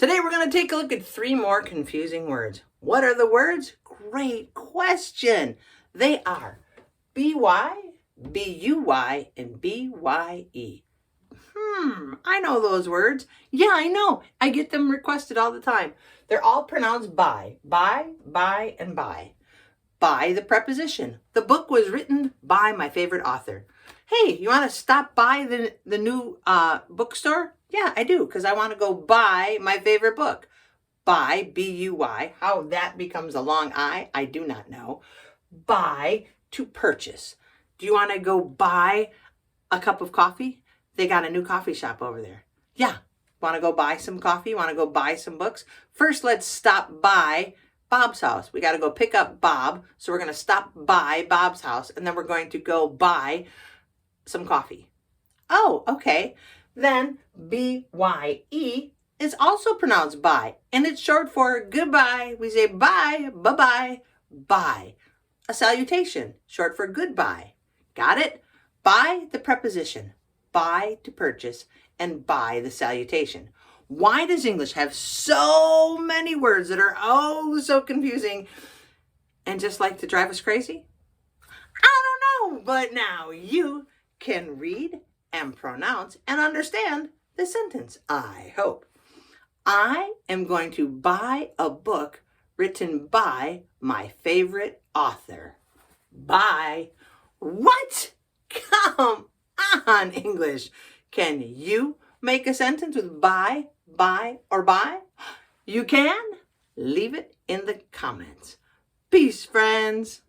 Today we're going to take a look at 3 more confusing words. What are the words? Great question. They are BY, BUY, and BYE. I know those words. Yeah, I know. I get them requested all the time. They're all pronounced by, and by. By the preposition. The book was written by my favorite author. Hey, you want to stop by the new bookstore? Yeah, I do, because I want to go buy my favorite book. Buy, B-U-Y. How that becomes a long I do not know. Buy, to purchase. Do you want to go buy a cup of coffee? They got a new coffee shop over there. Yeah. Want to go buy some coffee? Want to go buy some books? First, let's stop by Bob's house. We got to go pick up Bob. So we're going to stop by Bob's house, and then we're going to go buy some coffee. Oh, okay. Then B-Y-E is also pronounced by, and it's short for goodbye. We say bye, bye-bye, bye. A salutation, short for goodbye. Got it? By the preposition, buy to purchase, and by the salutation. Why does English have so many words that are oh so confusing and just like to drive us crazy? I don't know, but now you can read and pronounce and understand the sentence, I hope. I am going to buy a book written by my favorite author. By. What? Come on, English. Can you make a sentence with by, or by? You can? Leave it in the comments. Peace, friends.